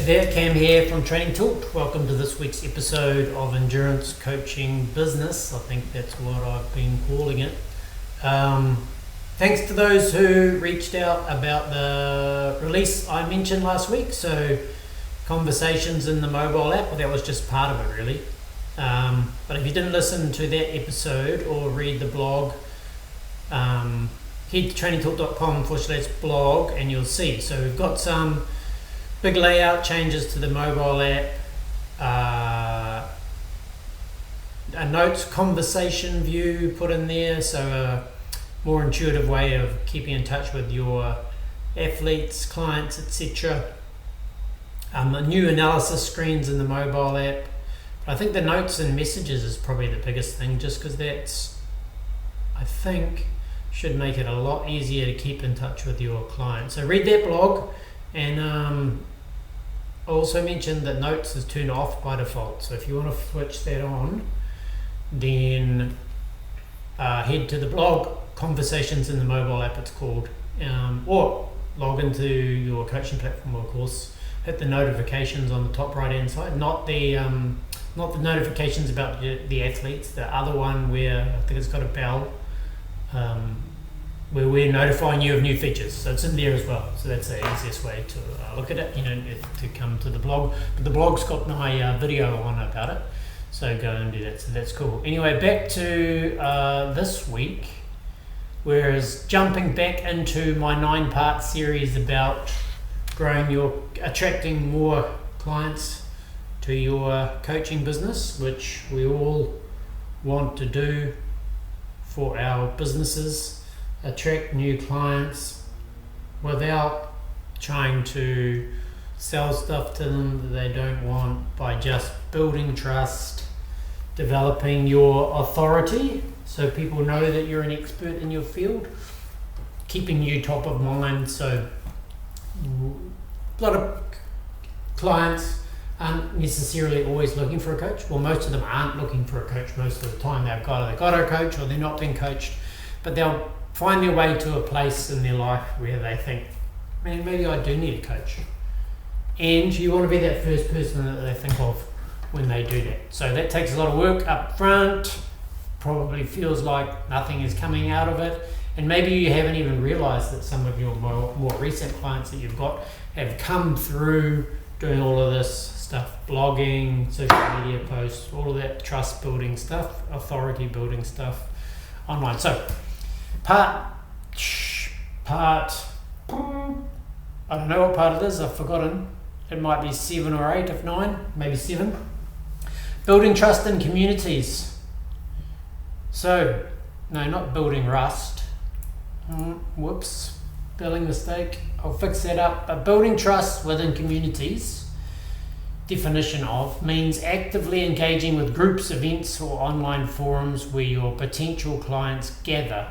Hey there, Cam here from Training Talk. Welcome to this week's episode of Endurance Coaching Business. I think that's what I've been calling it. Thanks to those who reached out about the release I mentioned last week. So conversations in the mobile app, well, that was just part of it really. But if you didn't listen to that episode or read the blog, head to trainingtalk.com/blog and you'll see. So we've got some big layout changes to the mobile app, a notes conversation view put in there, so a more intuitive way of keeping in touch with your athletes, clients, etc. New analysis screens in the mobile app. I think the notes and messages is probably the biggest thing, just because that's, I think, should make it a lot easier to keep in touch with your clients. So read that blog, and I also mentioned that notes is turned off by default. So if you want to switch that on, then head to the blog, Conversations in the Mobile app it's called, or log into your coaching platform, of course. Hit the notifications on the top right hand side, not the notifications about the athletes, the other one where I think it's got a bell, where we're notifying you of new features. So it's in there as well. So that's the easiest way to look at it. You don't have to come to the blog, but the blog's got my video on about it. So go and do that. So that's cool. Anyway, back to this week, whereas jumping back into my 9-part series about attracting more clients to your coaching business, which we all want to do for our businesses. Attract new clients without trying to sell stuff to them that they don't want, by just building trust, developing your authority so people know that you're an expert in your field, keeping you top of mind. So a lot of clients aren't necessarily always looking for a coach. Well, most of them aren't looking for a coach most of the time. They've got a coach or they're not being coached, but they'll find their way to a place in their life where they think, man, maybe I do need a coach. And you want to be that first person that they think of when they do that. So that takes a lot of work up front, probably feels like nothing is coming out of it. And maybe you haven't even realized that some of your more recent clients that you've got have come through doing all of this stuff, blogging, social media posts, all of that trust building stuff, authority building stuff online. So Part, I don't know what part it is, I've forgotten. It might be 7 or 8, if 9, maybe 7. Building trust in communities. So, no, not building rust. Whoops, spelling mistake. I'll fix that up. But building trust within communities, definition of, means actively engaging with groups, events, or online forums where your potential clients gather,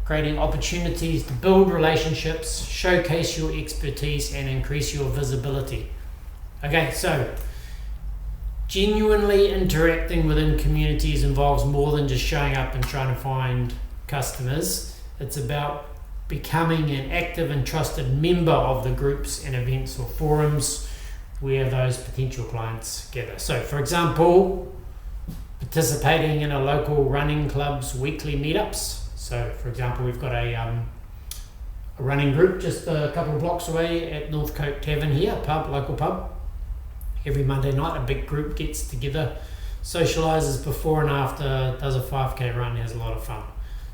creating opportunities to build relationships, showcase your expertise, and increase your visibility. Okay, so genuinely interacting within communities involves more than just showing up and trying to find customers. It's about becoming an active and trusted member of the groups and events or forums where those potential clients gather. So, for example, participating in a local running club's weekly meetups. So, for example, we've got a running group just a couple of blocks away at Northcote Tavern here, local pub. Every Monday night, a big group gets together, socialises before and after, does a 5K run, has a lot of fun.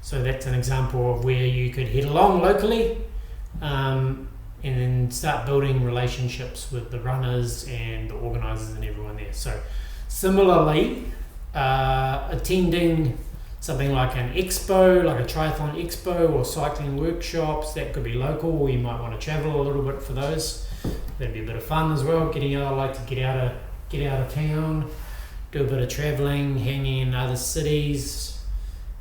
So that's an example of where you could head along locally and then start building relationships with the runners and the organisers and everyone there. So similarly, attending something like an expo, like a triathlon expo or cycling workshops, that could be local, or you might want to travel a little bit for those. That'd be a bit of fun as well. I like to get out of town, do a bit of traveling, hanging in other cities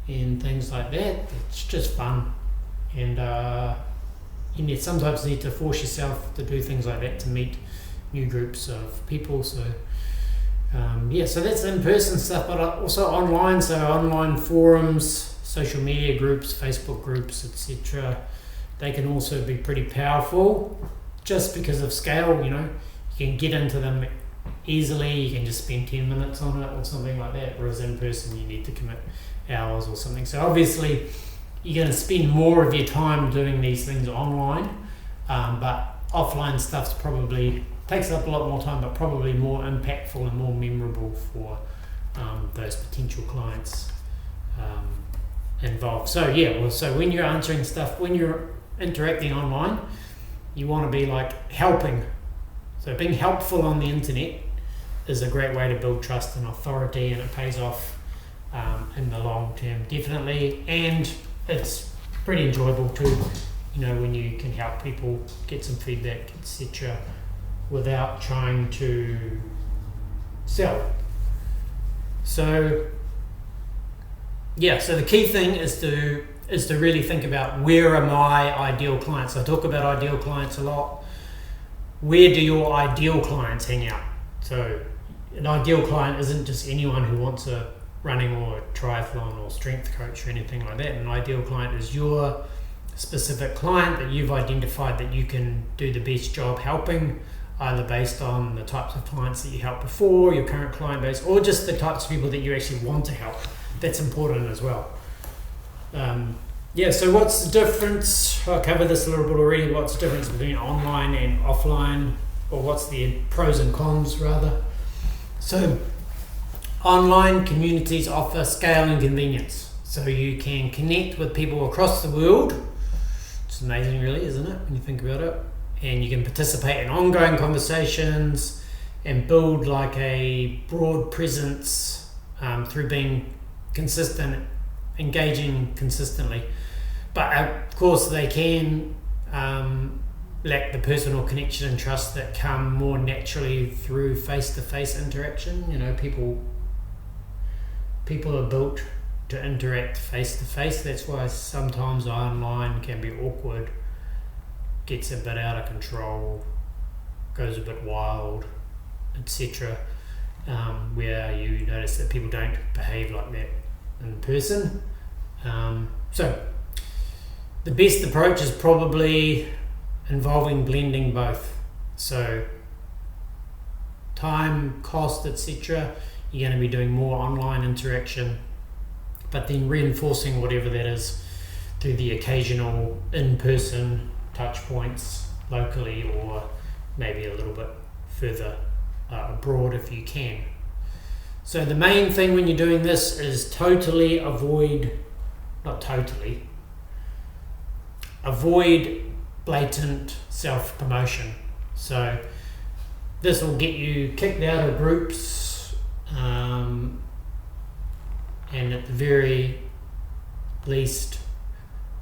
and things like that. It's just fun, and you sometimes need to force yourself to do things like that to meet new groups of people. So so that's in-person stuff, but also online, so online forums, social media groups, Facebook groups, etc. They can also be pretty powerful just because of scale. You you can get into them easily. You can just spend 10 minutes on it or something like that, whereas in person you need to commit hours or something. So obviously you're going to spend more of your time doing these things online, but offline stuff's probably takes up a lot more time, but probably more impactful and more memorable for those potential clients involved. So so when you're answering stuff, when you're interacting online, you want to be like helping. So being helpful on the internet is a great way to build trust and authority, and it pays off in the long term, definitely. And it's pretty enjoyable too, when you can help people get some feedback, etc., without trying to sell. So the key thing is to really think about, where are my ideal clients? I talk about ideal clients a lot. Where do your ideal clients hang out? So an ideal client isn't just anyone who wants a running or a triathlon or strength coach or anything like that. An ideal client is your specific client that you've identified that you can do the best job helping, either based on the types of clients that you helped before, your current client base, or just the types of people that you actually want to help. That's important as well. So what's the difference? I covered this a little bit already. What's the difference between online and offline, or what's the pros and cons rather? So online communities offer scale and convenience. So you can connect with people across the world. It's amazing really, isn't it, when you think about it? And you can participate in ongoing conversations and build like a broad presence through being consistent, engaging consistently. But of course they can lack the personal connection and trust that come more naturally through face-to-face interaction. People are built to interact face-to-face. That's why sometimes online can be awkward, gets a bit out of control, goes a bit wild, etc. Where you notice that people don't behave like that in person. So the best approach is probably involving blending both. So time, cost, etc. You're going to be doing more online interaction, but then reinforcing whatever that is through the occasional in-person touch points locally, or maybe a little bit further abroad if you can. So the main thing when you're doing this is avoid blatant self-promotion. So this will get you kicked out of groups, and at the very least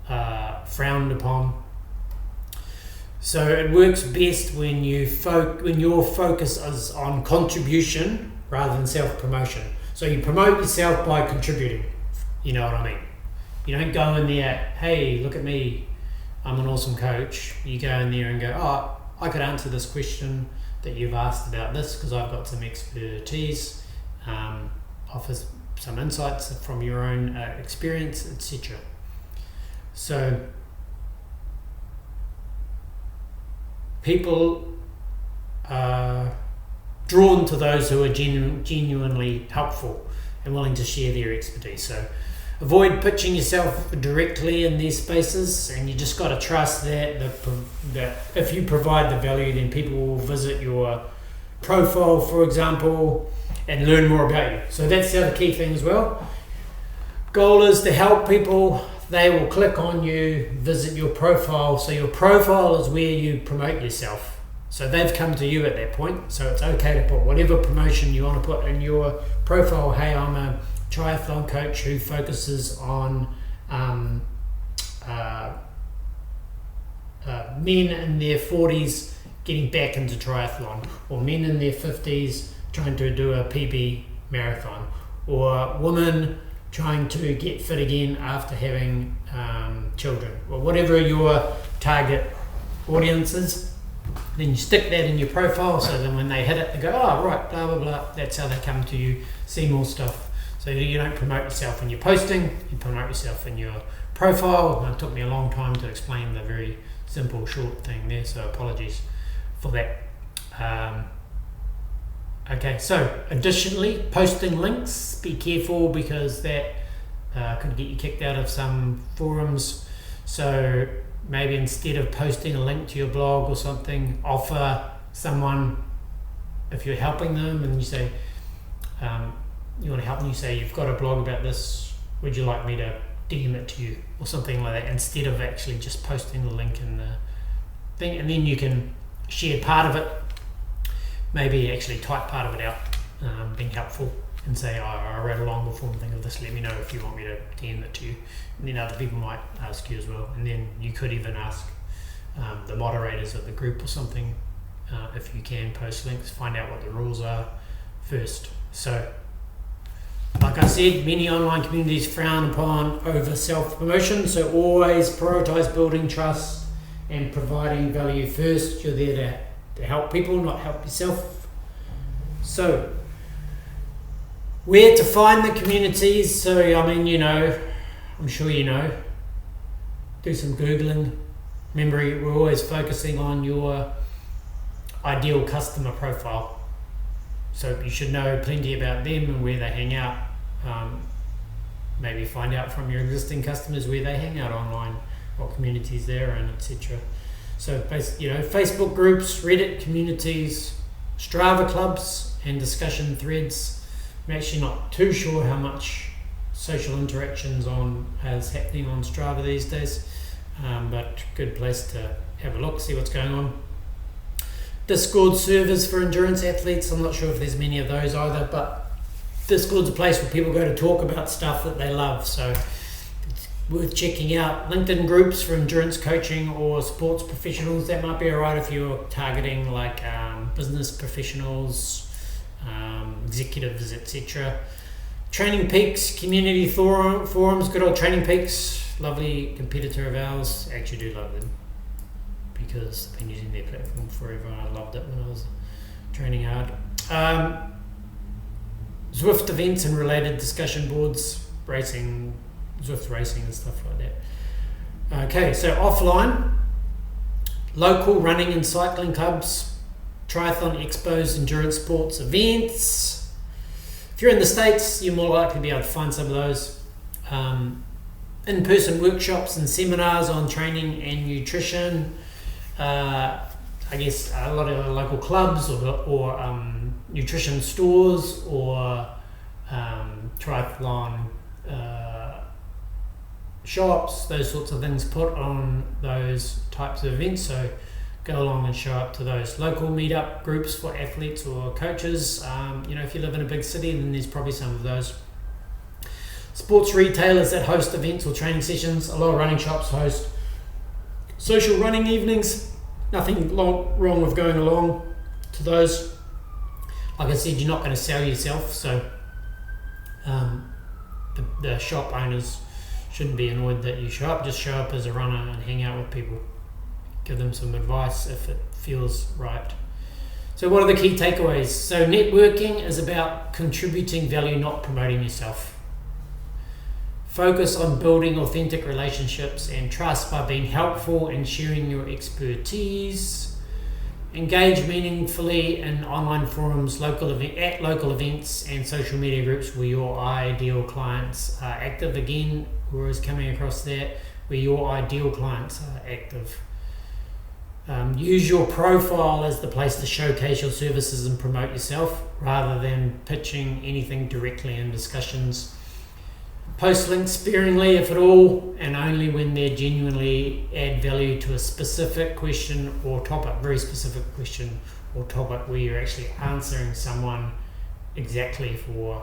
frowned upon. So it works best when your focus is on contribution rather than self-promotion. So you promote yourself by contributing. You know what I mean? You don't go in there, hey, look at me, I'm an awesome coach. You go in there and go, oh, I could answer this question that you've asked about this because I've got some expertise, offer some insights from your own experience, etc. So people are drawn to those who are genuinely helpful and willing to share their expertise. So avoid pitching yourself directly in these spaces, and you just got to trust that if you provide the value, then people will visit your profile, for example, and learn more about you. So that's the other key thing as well. Goal is to help people. They will click on you, visit your profile. So your profile is where you promote yourself. So they've come to you at that point. So it's okay to put whatever promotion you want to put in your profile. Hey, I'm a triathlon coach who focuses on men in their 40s getting back into triathlon, or men in their 50s trying to do a PB marathon, or women trying to get fit again after having children, or whatever your target audience is. Then you stick that in your profile, so then when they hit it, they go, oh, right, blah, blah, blah. That's how they come to you, see more stuff. So you don't promote yourself in your posting, you promote yourself in your profile. It took me a long time to explain the very simple, short thing there, so apologies for that. Okay, so additionally, posting links, be careful because that could get you kicked out of some forums. So maybe instead of posting a link to your blog or something, offer someone, if you're helping them and you say, you want to help them, you say, you've got a blog about this, would you like me to DM it to you or something like that, instead of actually just posting the link in the thing. And then you can share part of it, maybe actually type part of it out, being helpful, and say, I read a longer form thing of this, let me know if you want me to DM it to you. And then other people might ask you as well. And then you could even ask the moderators of the group or something, if you can post links, find out what the rules are first. So, like I said, many online communities frown upon over self-promotion, so always prioritize building trust and providing value first. You're there to help people, not help yourself. So, where to find the communities? So, I'm sure you know, do some Googling. Remember, we're always focusing on your ideal customer profile. So you should know plenty about them and where they hang out. Maybe find out from your existing customers where they hang out online, what communities they're in, etc. So, Facebook groups, Reddit communities, Strava clubs, and discussion threads. I'm actually not too sure how much social interactions is happening on Strava these days, but good place to have a look, see what's going on. Discord servers for endurance athletes. I'm not sure if there's many of those either, but Discord's a place where people go to talk about stuff that they love, so it's worth checking out. LinkedIn groups for endurance coaching or sports professionals, that might be alright if you're targeting like business professionals, executives, etc. Training Peaks, community forums, good old Training Peaks, lovely competitor of ours. I actually do love them, because I've been using their platform forever and I loved it when I was training hard. Zwift events and related discussion boards, racing, Zwift racing and stuff like that. Okay, so offline, local running and cycling clubs, triathlon expos, endurance sports events. If you're in the States, you're more likely to be able to find some of those. In-person workshops and seminars on training and nutrition. I guess a lot of local clubs or nutrition stores or triathlon shops, those sorts of things put on those types of events. So go along and show up to those local meetup groups for athletes or coaches. If you live in a big city, then there's probably some of those. Sports retailers that host events or training sessions. A lot of running shops host social running evenings. Nothing wrong with going along to those. Like I said, you're not going to sell yourself, so the shop owners shouldn't be annoyed that you show up. Just show up as a runner and hang out with people. Give them some advice if it feels right. So what are the key takeaways? So networking is about contributing value, not promoting yourself. Focus on building authentic relationships and trust by being helpful and sharing your expertise. Engage meaningfully in online forums, local events and social media groups where your ideal clients are active. Again, we're always coming across that, where your ideal clients are active. Use your profile as the place to showcase your services and promote yourself rather than pitching anything directly in discussions. Post links sparingly, if at all, and only when they genuinely add value to a specific question or topic, very specific question or topic where you're actually answering someone exactly for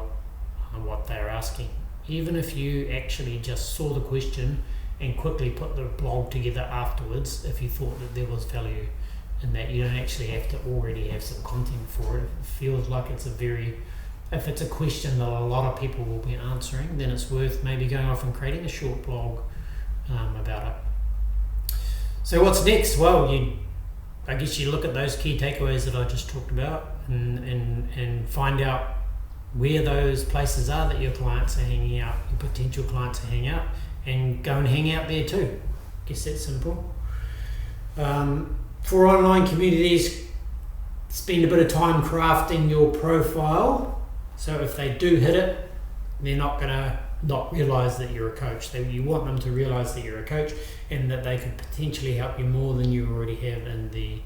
what they're asking. Even if you actually just saw the question and quickly put the blog together afterwards, if you thought that there was value in that, you don't actually have to already have some content for it. It feels like if it's a question that a lot of people will be answering, then it's worth maybe going off and creating a short blog about it. So what's next? Well, I guess you look at those key takeaways that I just talked about and find out where those places are that your clients are hanging out, your potential clients are hanging out, and go and hang out there too. I guess that's simple. For online communities, spend a bit of time crafting your profile, so if they do hit it, they're not going to not realise that you're a coach. You want them to realise that you're a coach and that they could potentially help you more than you already have in the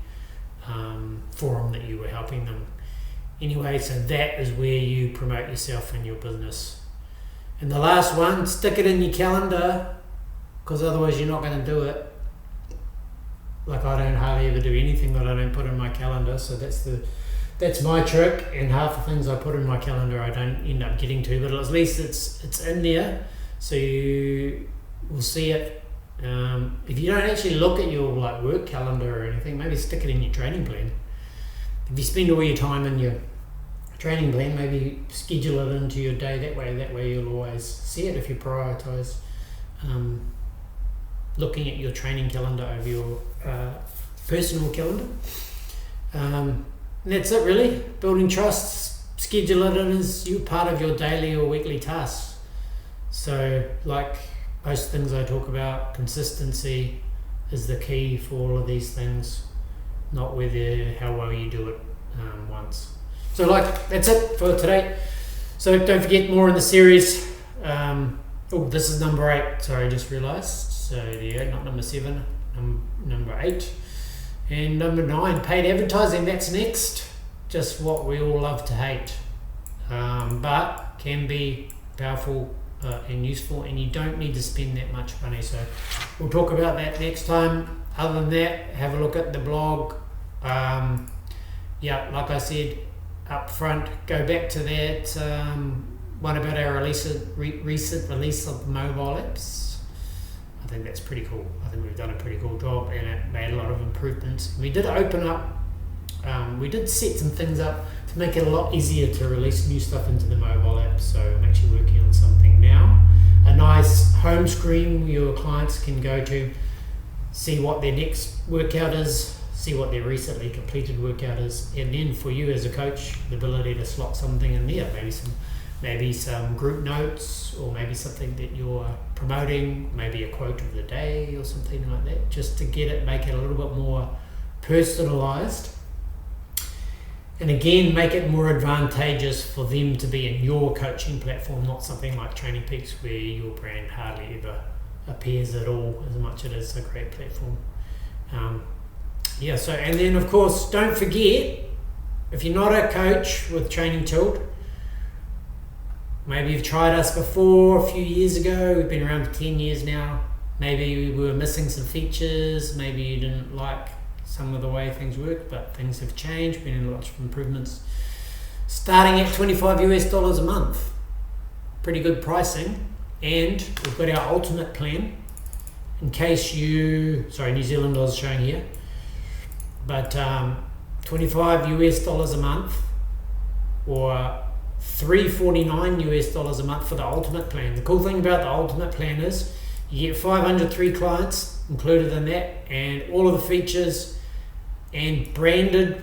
forum that you were helping them. Anyway, so that is where you promote yourself and your business. And the last one, stick it in your calendar, because otherwise you're not going to do it. Like, I don't hardly ever do anything that I don't put in my calendar, so that's my trick. And half the things I put in my calendar I don't end up getting to, but at least it's in there, so you will see it. If you don't actually look at your work calendar or anything, maybe stick it in your training plan. If you spend all your time in your training plan, maybe schedule it into your day. That way you'll always see it if you prioritise looking at your training calendar over your personal calendar. And that's it, really. Building trust, schedule it in as you part of your daily or weekly tasks. So, like most things I talk about, consistency is the key for all of these things, not how well you do it once. So that's it for today. So don't forget, more in the series. This is number 8. Sorry, I just realised. So not number 7, number 8. And number 9, paid advertising. That's next. Just what we all love to hate. But can be powerful and useful, and you don't need to spend that much money. So we'll talk about that next time. Other than that, have a look at the blog. Like I said up front, go back to that one about our recent release of mobile apps. I think that's pretty cool. I think we've done a pretty cool job, and it made a lot of improvements. We did open up, we did set some things up to make it a lot easier to release new stuff into the mobile app. So I'm actually working on something now. A nice home screen your clients can go to, see what their next workout is, see what their recently completed workout is, and then for you as a coach, the ability to slot something in there, maybe some group notes, or maybe something that you're promoting, maybe a quote of the day or something like that, just to make it a little bit more personalized. And again, make it more advantageous for them to be in your coaching platform, not something like Training Peaks where your brand hardly ever appears at all, as much as it is a great platform. And then of course, don't forget, if you're not a coach with Training Tilt, maybe you've tried us before a few years ago. We've been around for 10 years now. Maybe we were missing some features, maybe you didn't like some of the way things work, but things have changed, been in lots of improvements. Starting at $25 a month, pretty good pricing. And we've got our ultimate plan, in case New Zealand dollars showing here, but $25 a month, or $349 a month for the ultimate plan. The cool thing about the ultimate plan is you get 503 clients included in that, and all of the features and branded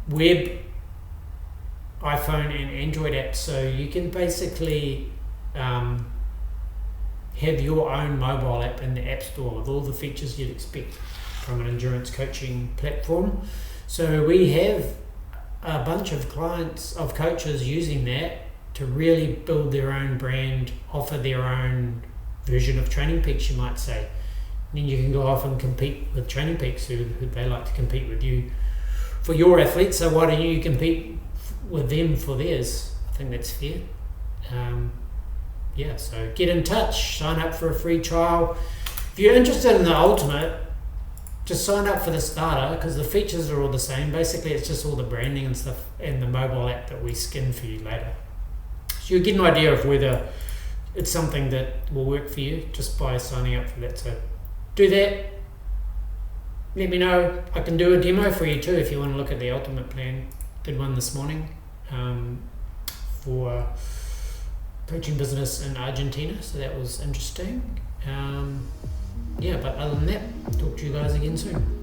web, iPhone and Android apps. So you can basically have your own mobile app in the App Store with all the features you'd expect from an endurance coaching platform. So we have a bunch of coaches using that to really build their own brand, offer their own version of Training Peaks, you might say. And then you can go off and compete with Training Peaks, who they like to compete with you for your athletes. So why don't you compete with them for theirs? I think that's fair. So get in touch, sign up for a free trial. If you're interested in the ultimate, just sign up for the starter, because the features are all the same. Basically, it's just all the branding and stuff and the mobile app that we skin for you later. So you'll get an idea of whether it's something that will work for you just by signing up for that. So do that. Let me know. I can do a demo for you too if you want to look at the ultimate plan. Did one this morning for coaching business in Argentina, so that was interesting. But other than that, talk to you guys again soon.